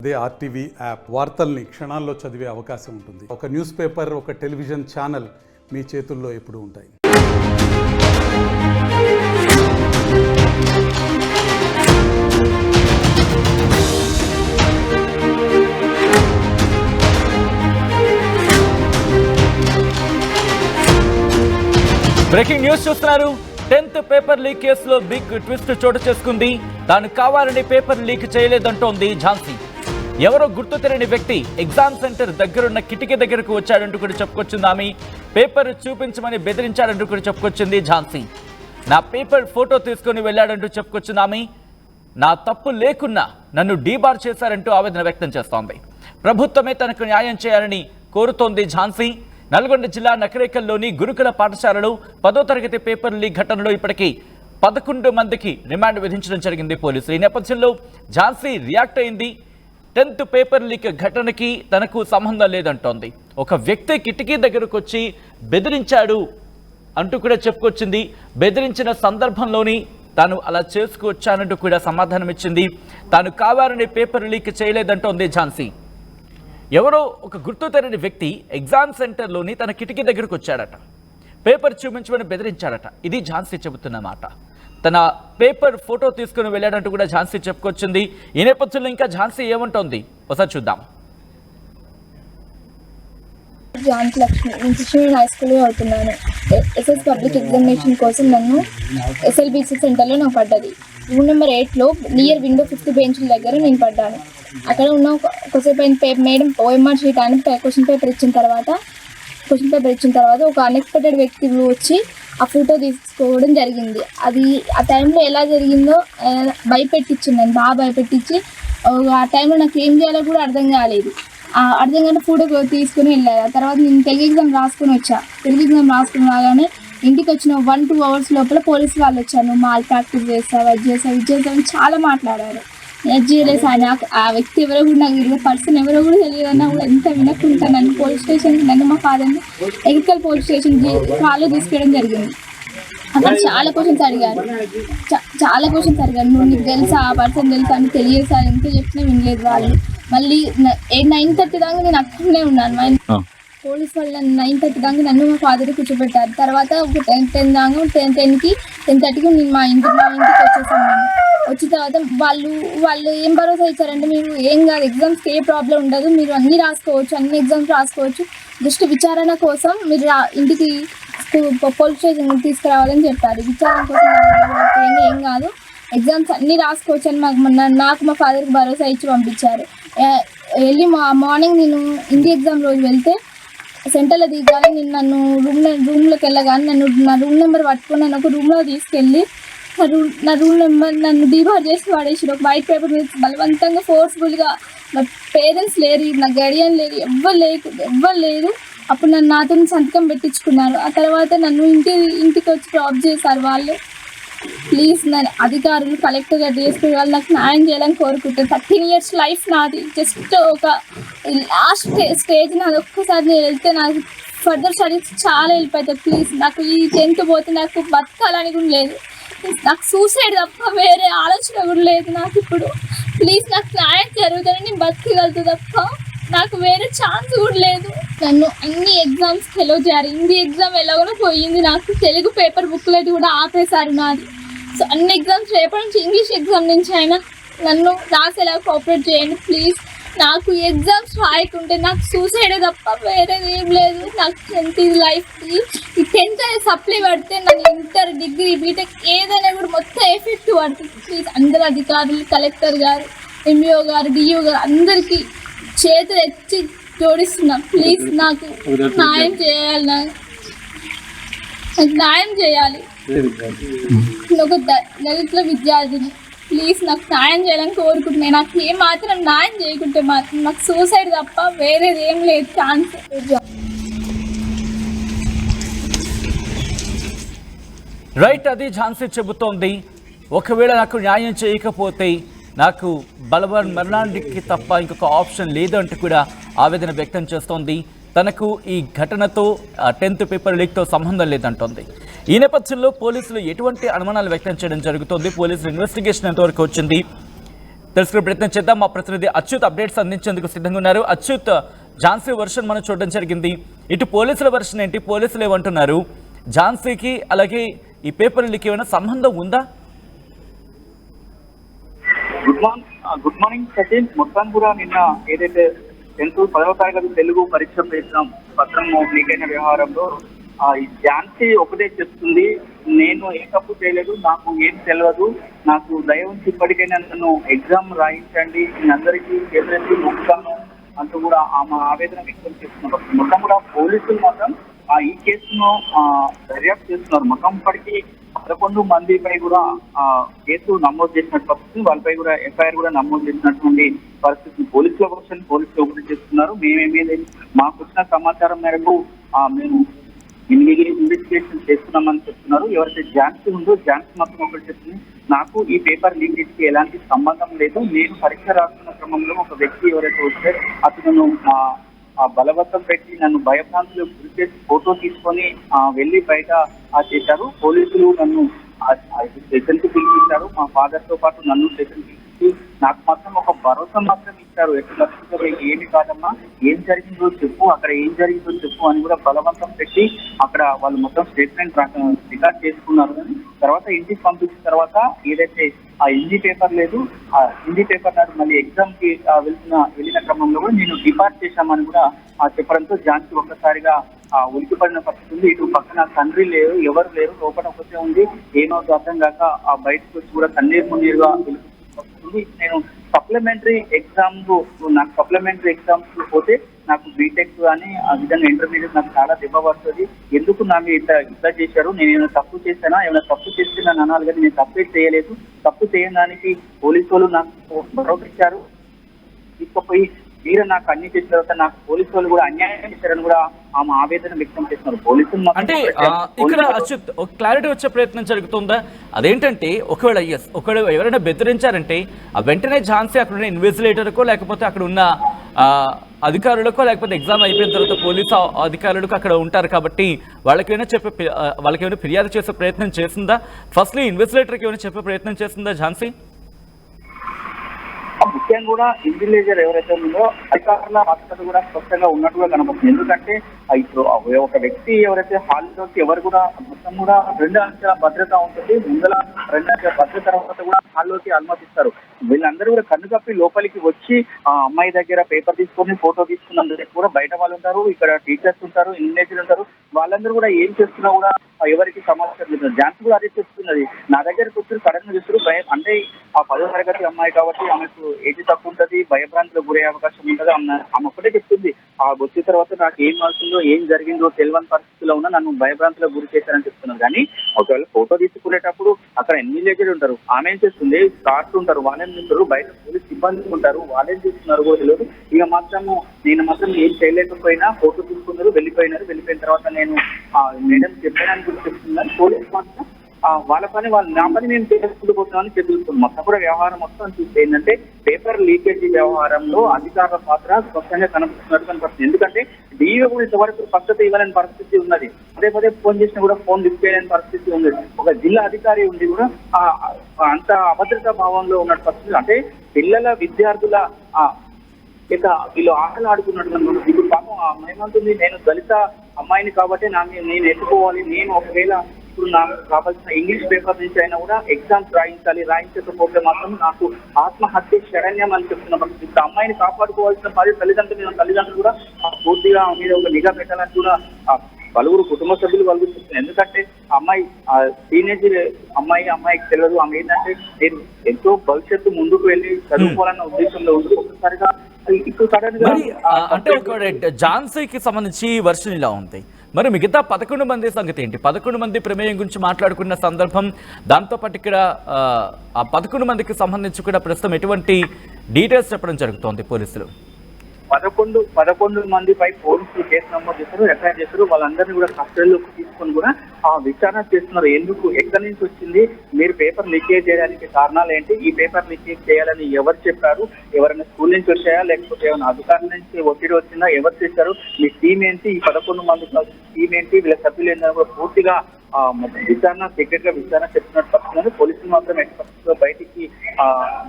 అదే RTV app వార్తల్ని క్షణాల్లో చదివే అవకాశం ఉంటుంది. ఒక న్యూస్ పేపర్, ఒక టెలివిజన్ ఛానల్ మీ చేతుల్లో ఎప్పుడూ ఉంటాయి. బ్రేకింగ్ న్యూస్ చూస్తున్నారు. 10th పేపర్ లీక్ కేసులో బిగ్ ట్విస్ట్ చోటు చేసుకుంది. తాను కావాలని పేపర్ లీక్ చేయలేదంటోంది ఝాన్సీ. ఎవరో గుర్తు తెలియని వ్యక్తి ఎగ్జామ్ సెంటర్ దగ్గరున్న కిటికీ దగ్గరకు వచ్చాడంటూ కూడా చెప్పుకొచ్చింది ఆమె. పేపర్ చూపించమని బెదిరించాడంటూ కూడా చెప్పుకొచ్చింది ఝాన్సీ. నా పేపర్ ఫోటో తీసుకొని వెళ్ళాడంటూ చెప్పుకొచ్చింది ఆమె. నా తప్పు లేకున్నా నన్ను డీబార్ చేశారంటూ ఆవేదన వ్యక్తం చేస్తోంది. ప్రభుత్వమే తనకు న్యాయం చేయాలని కోరుతోంది ఝాన్సీ. నల్గొండ జిల్లా నకరేకల్లోని గురుకుల పాఠశాలలో 10వ తరగతి పేపర్ లీక్ ఘటనలో ఇప్పటికీ 11 మందికి రిమాండ్ విధించడం జరిగింది పోలీసులు. ఈ నేపథ్యంలో ఝాన్సీ రియాక్ట్ అయింది. 10th పేపర్ లీక్ ఘటనకి తనకు సంబంధం లేదంటోంది. ఒక వ్యక్తి కిటికీ దగ్గరకు వచ్చి బెదిరించాడు అంటూ కూడా చెప్పుకొచ్చింది. బెదిరించిన సందర్భంలోని తాను అలా చేసుకొచ్చానంటూ కూడా సమాధానం ఇచ్చింది. తాను కావాలని పేపర్ లీక్ చేయలేదంటోంది ఝాన్సీ. ఎవరో ఒక గుర్తు తెలియని వ్యక్తి ఎగ్జామ్ సెంటర్లోని తన కిటికీ దగ్గరకు వచ్చాడట. పేపర్ చూపించమని బెదిరించాడట. ఇది ఝాన్సీ చెబుతున్న మాట. తన పేపర్ ఫోటో తీసుకుని వెళ్ళాడంటూ కూడా ఝాన్సీ చెప్పుకొచ్చింది. ఈ నేపథ్యంలో ఇంకా ఝాన్సీ ఏమంటోంది ఒకసారి చూద్దాం. ఝాన్సీ లక్ష్మి, నేను హై స్కూల్లో అవుతున్నాను. ఎస్ఎస్ పబ్లిక్ ఎగ్జామినేషన్ కోసం నన్ను ఎస్ఎల్బిసి సెంటర్లో నాకు పడ్డది. రూమ్ నెంబర్ 8లో నియర్ విండో 5th బెంచ్ దగ్గర నేను పడ్డాను. అక్కడ ఉన్న ఒకసేపు మేడం ఓఎంఆర్ షీట్ అని క్వశ్చన్ పేపర్ ఇచ్చిన తర్వాత ఒక అన్ఎక్స్పెక్టెడ్ వ్యక్తి వచ్చి ఆ ఫోటో తీసుకోవడం జరిగింది. అది ఆ టైంలో ఎలా జరిగిందో భయపెట్టించింది, బాగా భయపెట్టించి ఆ టైంలో నాకు ఏం చేయాలో కూడా అర్థం కాలేదు. అర్థం కాని ఫోటో తీసుకుని వెళ్ళాను. ఆ తర్వాత నేను తెలుగు ఎగ్జామ్ రాసుకుని రాగానే ఇంటికి వచ్చిన 1-2 అవర్స్ లోపల పోలీసు వాళ్ళు వచ్చారు. మాల్ ప్రాక్టీస్ చేస్తావు, అది చేస్తావు చాలా మాట్లాడారు. నేను చేయలేదు సార్. నాకు ఆ వ్యక్తి ఎవరో కూడా నాకు పర్సన్ ఎవరో కూడా తెలియదన్నా కూడా ఎంత వినకుండా నన్ను పోలీస్ స్టేషన్కి, నన్ను మా ఫాదర్ని ఎగ్జికల్ పోలీస్ స్టేషన్ కాల్లో తీసుకెళ్ళడం జరిగింది. అక్కడ చాలా క్వశ్చన్స్ అడిగారు. నువ్వు నీకు తెలుసా, ఆ పర్సన్ తెలుసా అని తెలియదు సార్, ఎంత చెప్పినా వినలేదు వాళ్ళు. మళ్ళీ 9:30 దాకా నేను అక్కడనే ఉన్నాను. పోలీస్ వాళ్ళు 9:30 దాకా నన్ను మా ఫాదర్ని కూర్చోబెట్టారు. తర్వాత ఒక 10 దాకా 10:30కి నేను మా ఇంటికి వచ్చేసాను. వచ్చిన తర్వాత వాళ్ళు ఏం భరోసా ఇచ్చారంటే, మీరు ఏం కాదు, ఎగ్జామ్స్కి ఏ ప్రాబ్లం ఉండదు, మీరు అన్ని ఎగ్జామ్స్ రాసుకోవచ్చు, జస్ట్ విచారణ కోసం మీరు ఇంటికి పోలీస్ స్టేషన్ తీసుకురావాలని చెప్పారు. విచారణ కోసం ఏం కాదు, ఎగ్జామ్స్ అన్నీ రాసుకోవచ్చు అని నాకు మా ఫాదర్కి భరోసా ఇచ్చి పంపించారు. వెళ్ళి మార్నింగ్ నేను హిందీ ఎగ్జామ్ రోజు వెళ్తే సెంటర్లో దిగాలి. నేను రూమ్లోకి వెళ్ళగానే నా రూమ్ నెంబర్ పట్టుకొని నన్ను ఒక రూమ్లో తీసుకెళ్ళి నా రూమ్ నెంబర్ నన్ను డీబార్ చేసి వాడేసారు. ఒక వైట్ పేపర్ మీద బలవంతంగా ఫోర్స్ఫుల్గా. నా పేరెంట్స్ లేరు, నా గడియన్ లేరు, ఎవ్వరు లేరు. అప్పుడు నాతో సంతకం పెట్టించుకున్నారు. ఆ తర్వాత నన్ను ఇంటికి వచ్చి డ్రాప్ చేశారు వాళ్ళు. ప్లీజ్ నన్ను అధికారులు, కలెక్టర్ గారు, డిఎస్పీ వాళ్ళు నాకు న్యాయం చేయాలని కోరుకుంటాను. 13 years లైఫ్ నాది. జస్ట్ ఒక లాస్ట్ స్టేజ్ నాది. ఒక్కసారి నేను వెళ్తే నాకు ఫర్దర్ స్టడీస్ చాలా వెళ్ళిపోతాయి. ప్లీజ్ నాకు ఈ 10th పోతే నాకు బతకాలని కూడా లేదు. నాకు సూసైడ్ తప్ప వేరే ఆలోచన కూడా లేదు నాకు ఇప్పుడు. ప్లీజ్ నాకు న్యాయం జరుగుతుందని నేను బతకగలుగుతా తప్ప నాకు వేరే ఛాన్స్ కూడా లేదు. నన్ను అన్ని ఎగ్జామ్స్కి ఎలో చేయాలి. హిందీ ఎగ్జామ్ ఎలాగో పోయింది. నాకు తెలుగు పేపర్ బుక్లెట్ కూడా ఆపేశారు నాది. సో అన్ని ఎగ్జామ్స్ రేపటి నుంచి ఇంగ్లీష్ ఎగ్జామ్ నుంచి అయినా నన్ను రాసేలా కోఆపరేట్ చేయండి ప్లీజ్. నాకు ఎగ్జామ్స్ రాయకుంటే నాకు సూసైడే తప్ప వేరేది ఏం లేదు. నాకు 10th లైఫ్కి ఈ 10th అనే సప్లై పడితే నాకు ఇంటర్, డిగ్రీ, బీటెక్ ఏదైనా కూడా మొత్తం ఎఫెక్ట్ పడుతుంది. ప్లీజ్ అందరు అధికారులు, కలెక్టర్ గారు, ఎంఈఓ గారు, డిఓ గారు అందరికీ చేతులు ఎత్తి జోడిస్తున్నా. ప్లీజ్ నాకు న్యాయం చేయాలి. నాకు న్యాయం చేయాలి. ఒక దళిత విద్యార్థిని. ప్లీజ్ నాకు న్యాయం చేయాలని కోరుకుంటున్నాను. నాకు ఏమాత్రం న్యాయం చేయకుంటే మాత్రం నాకు సూసైడ్ తప్ప వేరేది ఏం లేదు ఛాన్స్. రైట్, అది ఝాన్సీ చెబుతోంది. ఒకవేళ నాకు న్యాయం చేయకపోతే నాకు బలవన్ మరణానికి తప్ప ఇంకొక ఆప్షన్ లేదు అంటూ కూడా ఆవేదన వ్యక్తం చేస్తోంది. తనకు ఈ ఘటనతో 10th పేపర్ లీక్తో సంబంధం లేదంటోంది. ఈ నేపథ్యంలో పోలీసులు ఎటువంటి అనుమానాలు వ్యక్తం చేయడం జరుగుతోంది, పోలీసులు ఇన్వెస్టిగేషన్ ఎంతవరకు వచ్చింది, తెలుసుకునే ప్రయత్నం చేద్దాం. మా ప్రతినిధి అచ్యుత్ అప్డేట్స్ అందించేందుకు సిద్ధంగా ఉన్నారు. అచ్యుత్, ఝాన్సీ వర్షన్ మనం చూడడం జరిగింది. ఇటు పోలీసుల వర్షన్ ఏంటి, పోలీసులు ఏమంటున్నారు? ఝాన్సీకి అలాగే ఈ పేపర్ లీక్ ఏమైనా సంబంధం ఉందా? Good morning Sachin. మొత్తం కూడా నిన్న ఏదైతే 10th 10వ తరగతి తెలుగు పరీక్ష పత్రం లీక్ అయిన వ్యవహారంలో ఈ ఝాన్సీ ఒకటే చెప్తుంది, నేను ఏ తప్పు చేయలేదు, నాకు ఏం తెలియదు, నాకు దయ ఉంచి ఇప్పటికైనా నన్ను ఎగ్జామ్ రాయించండి, నేను అందరికీ చేతులెత్తి మొక్కుతాను అంటూ కూడా ఆమె ఆవేదన వ్యక్తం చేస్తున్నారు. మొత్తం కూడా పోలీసులు మాత్రం ఈ కేసును దర్యాప్తు చేస్తున్నారు. మొత్తం ఇప్పటికీ 11 మందిపై కూడా కేసు నమోదు చేసినట్టు పరిస్థితి, వాళ్ళపై కూడా ఎఫ్ఐఆర్ కూడా నమోదు చేసినటువంటి పరిస్థితి పోలీసుల వర్షన్ పోలీసులు ఒకటి చేస్తున్నారు. మేమేమీ మాకు వచ్చిన సమాచారం మేరకు మేము ఇన్వెస్టిగేషన్ చేస్తున్నామని చెప్తున్నారు. ఎవరైతే ఝాన్సీ ఉందో ఝాన్సీ మాత్రం ఒకటి చెప్తుంది, నాకు ఈ పేపర్ లీకేజ్ కి ఎలాంటి సంబంధం లేదు, నేను పరీక్ష రాస్తున్న క్రమంలో ఒక వ్యక్తి ఎవరైతే వస్తే అతను బలవంతం పెట్టి నన్ను భయభ్రాంతులకు గురి చేసి ఫోటో తీసుకొని వెళ్ళి బయట చేశారు. పోలీసులు నన్ను స్టేషన్ కి పిలిపించారు, మా ఫాదర్ తో పాటు నన్ను స్టేషన్ కి పిలిచి నాకు మాత్రం ఒక భరోసా మాత్రం ఇచ్చారు, ఎట్లా ఏమి కాదమ్మా, ఏం జరిగిందో చెప్పు, అక్కడ ఏం జరిగిందో చెప్పు అని కూడా బలవంతం పెట్టి అక్కడ వాళ్ళు మొత్తం స్టేట్మెంట్ రికార్డ్ చేసుకున్నారు. కానీ తర్వాత ఇంటికి పంపించిన తర్వాత ఏదైతే ఆ హిందీ పేపర్ లేదు, ఆ హిందీ పేపర్ నాడు మళ్ళీ ఎగ్జామ్ కి వెళ్ళిన క్రమంలో కూడా నేను డిపార్ట్ చేశామని కూడా చెప్పడంతో ఝాన్సీ ఒక్కసారిగా ఉలికిపడిన పరిస్థితి ఉంది. ఇటు పక్కన తండ్రి లేరు, ఎవరు లేరు, లోపల ఒకటే ఉంది, ఏమవుతుందో అర్థం కాక ఆ బయటకు వచ్చి కూడా మున్నీరుగా వస్తుంది. నేను సప్లిమెంటరీ ఎగ్జామ్స్ పోతే నాకు బీటెక్ కానీ ఆ విధంగా ఇంటర్మీడియట్ నాకు చాలా దెబ్బ పడుతుంది, ఎందుకు నా మీద ఇట్లా చేశారు, నేను ఏమైనా తప్పు చేశానా, ఏమైనా తప్పు చేస్తే నన్ను అనాలి, కానీ నేను తప్పే చేయలేదు, తప్పు చేయడానికి పోలీసు వాళ్ళు నాకు భరోసా ఇచ్చారు, తీసుకుపోయి మీరు నాకు అన్ని చేసిన తర్వాత నాకు పోలీసు వాళ్ళు కూడా అన్యాయం చేశారని కూడా ఆమె ఆవేదన వ్యక్తం చేస్తున్నారు. పోలీసులు అంటే ఇక్కడ అచ్యుత్ ఒక క్లారిటీ వచ్చే ప్రయత్నం జరుగుతుందా? అదేంటంటే ఒకవేళ ఎవరైనా బెదిరించారంటే వెంటనే ఝాన్సీ అక్కడ ఉన్న ఇన్వెస్టిగేటర్కో లేకపోతే అక్కడ ఉన్న అధికారులకో లేకపోతే ఎగ్జామ్ అయిపోయిన తర్వాత పోలీసు అధికారులకు అక్కడ ఉంటారు కాబట్టి వాళ్ళకేమైనా ఫిర్యాదు చేసే ప్రయత్నం చేసిందా? ఫస్ట్లీ ఇన్వెస్టిగేటర్కి ఏమైనా చెప్పే ప్రయత్నం చేసిందా ఝాన్సీ? ముఖ్యంగా కూడా ఇన్విజిలేటర్ ఎవరైతే ఉందో అధికారుల బాధ్యత కూడా స్పష్టంగా ఉన్నట్టుగా కనబడుతుంది. ఎందుకంటే ఇప్పుడు ఒక వ్యక్తి ఎవరైతే హాల్లోకి ఎవరు కూడా మొత్తం కూడా 2 అంచెల భద్రత ఉంటుంది, ముందల 2 అంచెల భద్రత తర్వాత కూడా హాల్లోకి అనుమతిస్తారు. వీళ్ళందరూ కూడా కన్ను కప్పి లోపలికి వచ్చి ఆ అమ్మాయి దగ్గర పేపర్ తీసుకొని ఫోటో తీసుకున్నందుకు కూడా బయట వాళ్ళు ఉంటారు, ఇక్కడ టీచర్స్ ఉంటారు, ఇన్విజిలేటర్ ఉంటారు, వాళ్ళందరూ కూడా ఏం చేస్తున్నా కూడా ఎవరికి సమాచారం లేదు. ఝాన్సీ కూడా అదే చెప్తున్నది, నా దగ్గరకు వచ్చి సడన్ గా చూస్తారు భయం, అంటే ఆ 10వ తరగతి అమ్మాయి కాబట్టి ఆమెకు ఏది తక్కువ ఉంటుంది, భయభ్రాంతులకు గురే అవకాశం ఉంటుంది, ఆమె ఒక్కటే చెప్తుంది, ఆ వచ్చిన తర్వాత నాకు ఏం అవుతుందో ఏం జరిగిందో తెలియని పరిస్థితిలో ఉన్నా నన్ను భయభ్రాంతులకు గురి చేశారని చెప్తున్నారు. కానీ ఒకవేళ ఫోటో తీసుకునేటప్పుడు అక్కడ ఇన్విజిలేటర్ ఉంటారు, ఆమె ఏం చేస్తుంది, స్టార్స్ ఉంటారు, వాళ్ళేం చేస్తారు, బయట పోలీస్ సిబ్బంది ఉంటారు, వాళ్ళేం చేస్తున్నారు కూడా తెలియదు. ఇక నేను మాత్రం ఏం చేయలేకపోయినా ఫోటో తీసుకున్నారు, వెళ్ళిపోయిన తర్వాత నేను మేడం చెప్పడానికి కూడా చెప్తున్నాను, పోలీస్ మాత్రం వాళ్ళ పని నా పని మేము చేసుకుంటూ పోతున్నామని చెప్తున్నాం. మొత్తం కూడా వ్యవహారం మొత్తం చూస్తే ఏంటంటే పేపర్ లీకేజీ వ్యవహారంలో అధికారుల పాత్ర స్పష్టంగా కనపడుతుంది. ఎందుకంటే డీఓ కూడా ఇంతవరకు స్పష్టత ఇవ్వలేని పరిస్థితి ఉన్నది, పదే ఫోన్ చేసినా కూడా ఫోన్ లిఫ్ట్ చేయలేని పరిస్థితి ఉంది. ఒక జిల్లా అధికారి ఉండి కూడా అంత అభద్రతా భావంలో ఉన్న పరిస్థితి, అంటే పిల్లల విద్యార్థుల ఇక వీళ్ళు ఆటలు ఆడుకున్నట్టు. ఇప్పుడు పాపం ఏమంటుంది, నేను దళిత అమ్మాయిని కాబట్టి నేను ఎత్తుకోవాలి, నేను ఒకవేళ ఇప్పుడు నాకు కావాల్సిన ఇంగ్లీష్ పేపర్ నుంచి అయినా కూడా ఎగ్జామ్స్ రాయించకపోతే మాత్రం నాకు ఆత్మహత్య శరణ్యం అని చెప్తున్న ఇప్పుడు అమ్మాయిని కాపాడుకోవాల్సిన తల్లిదండ్రులు కూడా పూర్తిగా మీద ఒక నిఘా పెట్టాలని కూడా పలువురు కుటుంబ సభ్యులు వాళ్ళు చెప్తున్నారు. ఎందుకంటే అమ్మాయి టీనేజ్ అమ్మాయికి తెలియదు, ఆమె ఏంటంటే నేను ఎంతో భవిష్యత్తు ముందుకు వెళ్ళి చదువుకోవాలన్న ఉద్దేశంలో ఉంది. ఒకసారిగా ఇప్పుడు సడన్ గా అంటే ఝాన్సీకి సంబంధించి వర్షన్ ఇలా ఉంది, మరి మిగతా 11 మంది సంగతి ఏంటి? 11 మంది ప్రమేయం గురించి మాట్లాడుకున్న సందర్భం, దాంతోపాటు ఇక్కడ ఆ 11 మందికి సంబంధించి కూడా ప్రస్తుతం ఎటువంటి డీటెయిల్స్ చెప్పడం జరుగుతోంది పోలీసులు? 11 మందిపై పోలీసులు కేసు నమోదు చేశారు, ఎఫ్ఐఆర్ చేశారు. వాళ్ళందరినీ కూడా కస్టడీలోకి తీసుకొని కూడా విచారణ చేస్తున్నారు. ఎక్కడి నుంచి వచ్చింది, మీరు పేపర్ లీకేజ్ చేయడానికి కారణాలు ఏంటి, ఈ పేపర్ లీకేజ్ చేయాలని ఎవరు చెప్పారు, ఎవరైనా స్కూల్ నుంచి వచ్చాయా లేకపోతే ఏమైనా అధికారుల నుంచి ఒత్తిడి వచ్చిందా, ఎవరు చేశారు, మీ టీం ఏంటి, ఈ 11 మంది టీం ఏంటి, వీళ్ళ సభ్యులు ఏంటని కూడా పూర్తిగా విచారణ సీక్రెట్ గా విచారణ చెప్తున్నట్టు పక్షంలో పోలీసులు మాత్రం ఎక్స్పర్ట్స్ బయటికి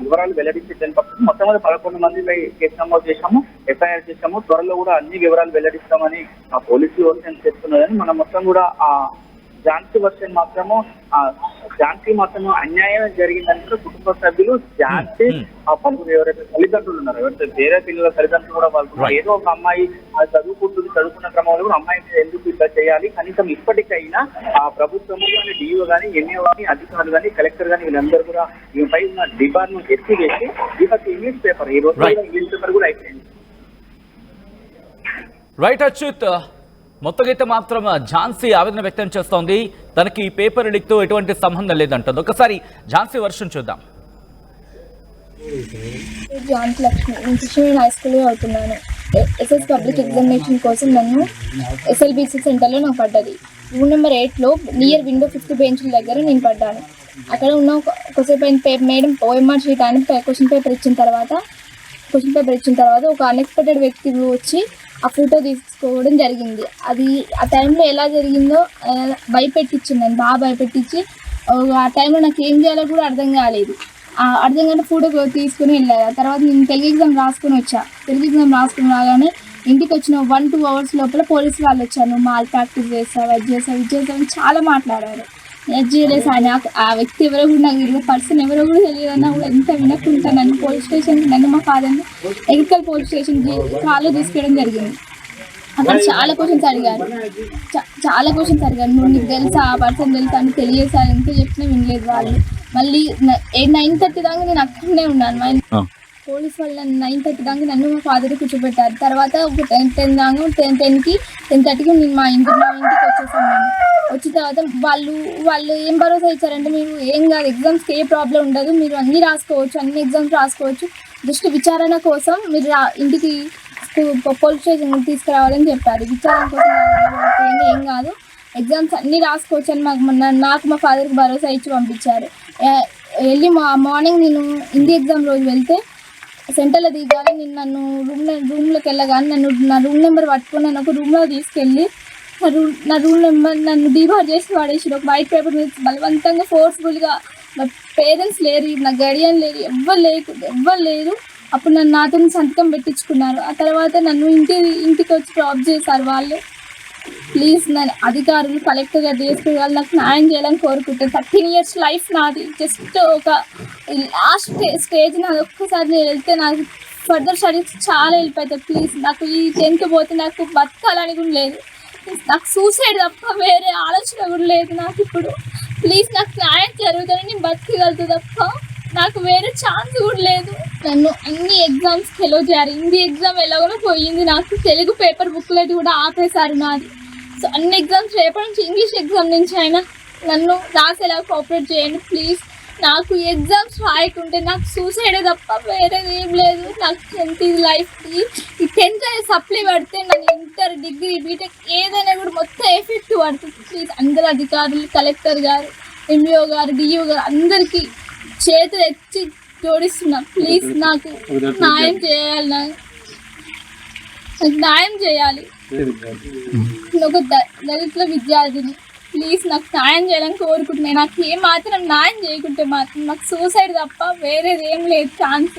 వివరాలు వెల్లడించే పక్షం మొత్తం మీద 11 మందిపై కేసు నమోదు చేశాము, ఎఫ్ఐఆర్ చేశాము. త్వరలో కూడా అన్ని వివరాలు వెల్లడిస్తామని పోలీసులు వర్షన్ చెప్తున్నదని మనం మొత్తం కూడా ఝాన్సీ వర్షన్ మాత్రము ఝాన్సీ మాత్రము అన్యాయం జరిగిందంటే కుటుంబ సభ్యులు ఝాన్సీ పలువురు ఎవరైతే తల్లిదండ్రులు ఉన్నారో, ఎవరైతే వేరే పిల్లల తల్లిదండ్రులు కూడా వాళ్ళు ఏదో ఒక అమ్మాయి చదువుకున్న క్రమంలో కూడా అమ్మాయిని ఎందుకు ఇట్లా చేయాలి, కనీసం ఇప్పటికైనా ప్రభుత్వము కానీ డిఓ కానీ ఎంఏఓ కానీ అధికారులు కానీ కలెక్టర్ కానీ వీళ్ళందరూ కూడా ఈమెపై ఉన్న డిపార్ట్మెంట్ ఎత్తివేసి ఇంగ్లీష్ పేపర్ ఈ రోజు ఇంగ్లీష్ పేపర్ కూడా అయిపోయింది. రైట్ అచ్యుత్, మొత్తమైతే మాత్రం ఝాన్సీ ఆవేదన వ్యక్తం చేస్తోంది. తనకి ఈ పేపర్ లీక్తో ఎటువంటి సంబంధం లేదంటుంది. ఒకసారి ఝాన్సీ వర్షన్ చూద్దాం. ఝాన్సీ లక్ష్మి, నేను కృష్ణ హై స్కూల్లో అవుతున్నాను. ఎస్ఎస్ పబ్లిక్ ఎగ్జామినేషన్ కోసం నన్ను SLBC సెంటర్లో నాకు పడ్డది. రూమ్ నెంబర్ 8లో నియర్ విండో 50 బెంచ్ల దగ్గర నేను పడ్డాను. అక్కడ ఉన్న ఒకసేపు మేడం OMR షీట్ అని క్వశ్చన్ పేపర్ ఇచ్చిన తర్వాత ఒక అన్ఎక్స్పెక్టెడ్ వ్యక్తి వచ్చి ఆ ఫోటో తీసుకోవడం జరిగింది. అది ఆ టైంలో ఎలా జరిగిందో భయపెట్టించింది, బాగా భయపెట్టించి ఆ టైంలో నాకు ఏం చేయాలో కూడా అర్థం కాలేదు. అర్థం కాని ఫోటో తీసుకుని వెళ్ళారు. ఆ తర్వాత నేను తెలుగు ఎగ్జామ్ రాసుకుని రాగానే ఇంటికి వచ్చిన 1-2 అవర్స్ లోపల పోలీసు వాళ్ళు వచ్చారు. మాల్ ప్రాక్టీస్ చేస్తావు, అది చేస్తావు చాలా మాట్లాడారు. నేను చేయలేదు సార్, నాకు ఆ వ్యక్తి ఎవరో కూడా నాకు తెలియదు, పర్సన్ ఎవరో కూడా తెలియదన్నా కూడా ఎంత వినకుండా నన్ను పోలీస్ స్టేషన్, నన్ను మా ఫాదర్ని ఎగ్రికల్ పోలీస్ స్టేషన్ కాల్లో తీసుకెళ్ళడం జరిగింది. అక్కడ చాలా క్వశ్చన్స్ అడిగారు. నువ్వు నీకు తెలుసా, ఆ పర్సన్ తెలుసా అని తెలియదు సార్, ఎంత చెప్పినా వినలేదు వాళ్ళు. మళ్ళీ 9:30 దాకా నేను అక్కడనే ఉన్నాను. పోలీస్ వాళ్ళు 9:30 దాకా నన్ను మా ఫాదర్ కూర్చోబెట్టారు. తర్వాత ఒక 10 దాకా 10:30కి నేను మా ఇంటికి వచ్చేసాను. వచ్చిన తర్వాత వాళ్ళు ఏం భరోసా ఇచ్చారంటే, మీరు ఏం కాదు, ఎగ్జామ్స్కి ఏ ప్రాబ్లం ఉండదు, మీరు అన్ని ఎగ్జామ్స్ రాసుకోవచ్చు, జస్ట్ విచారణ కోసం మీరు ఇంటికి పోలీస్ స్టేషన్ తీసుకురావాలని చెప్పారు. విచారణ కోసం ఏం కాదు, ఎగ్జామ్స్ అన్నీ రాసుకోవచ్చు అని నాకు మా ఫాదర్కి భరోసా ఇచ్చి పంపించారు. వెళ్ళి మార్నింగ్ నేను హిందీ ఎగ్జామ్ రోజు వెళ్తే సెంటర్లో దిగాలి, నేను నన్ను రూమ్లోకి వెళ్ళగానే నా రూమ్ నెంబర్ పట్టుకొని నన్ను ఒక రూమ్లో తీసుకెళ్ళి నా రూమ్ నెంబర్ నన్ను డీబార్ చేసి వాడేసారు. ఒక వైట్ పేపర్ మీద బలవంతంగా ఫోర్స్ఫుల్గా. నా పేరెంట్స్ లేరు, నా గడియన్ లేరు, ఎవ్వరు లేరు. అప్పుడు నాతో సంతకం పెట్టించుకున్నారు. ఆ తర్వాత నన్ను ఇంటికి వచ్చి డ్రాప్ చేశారు వాళ్ళు. ప్లీజ్ నన్ను అధికారులు, కలెక్టర్ గారు, DSP గారు నాకు న్యాయం చేయాలని కోరుకుంటాను. 13 years లైఫ్ నాది, జస్ట్ ఒక లాస్ట్ స్టేజ్ నాది. ఒక్కసారి నేను వెళ్తే నాకు ఫర్దర్ స్టడీస్ చాలా హెల్ప్ అవుతాయి. ప్లీజ్ నాకు ఈ 10th పోతే నాకు బతకాలని కూడా లేదు, నాకు సూసైడ్ తప్ప వేరే ఆలోచన కూడా లేదు నాకు ఇప్పుడు. ప్లీజ్ నాకు న్యాయం జరుగుతుంది, నేను బతకగలుగుతా తప్ప నాకు వేరే ఛాన్స్ కూడా లేదు. నన్ను అన్ని ఎగ్జామ్స్కి ఎలో చేయాలి. హిందీ ఎగ్జామ్ ఎలాగో పోయింది, నాకు తెలుగు పేపర్ బుక్లెట్ కూడా ఆపేశారు నాది. సో అన్ని ఎగ్జామ్స్ రేపటి నుంచి ఇంగ్లీష్ ఎగ్జామ్ నుంచి అయినా నన్ను రాసేలా కోఆపరేట్ చేయండి ప్లీజ్. నాకు ఎగ్జామ్స్ రాయకుంటే నాకు సూసైడే తప్ప వేరేది ఏం లేదు. నాకు 10th లైఫ్కి ఈ 10th సప్లై పడితే నన్ను ఇంటర్, డిగ్రీ, బీటెక్ ఏదైనా కూడా మొత్తం ఎఫెక్ట్ పడుతుంది. ప్లీజ్ అందరు అధికారులు, కలెక్టర్ గారు, MBO గారు, DO గారు అందరికీ చేతులు ఎత్తి జోడిస్తున్నా. ప్లీజ్ నాకు న్యాయం చేయాలి, నాకు న్యాయం చేయాలి. ఒక దళితుల విద్యార్థిని, ప్లీజ్ నాకు న్యాయం చేయాలని కోరుకుంటున్నాను. నాకు ఏ మాత్రం న్యాయం చేయకుంటే మాత్రం నాకు సూసైడ్ తప్ప వేరేది ఏం లేదు ఛాన్స్.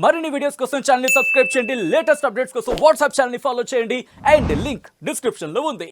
మరిన్ని వీడియోస్ కోసం ఛానల్ ని సబ్స్క్రైబ్ చేయండి. లేటెస్ట్ అప్డేట్స్ కోసం వాట్సాప్ ఛానల్ ని ఫాలో చేయండి. అండ్ లింక్ డిస్క్రిప్షన్ లో ఉంది.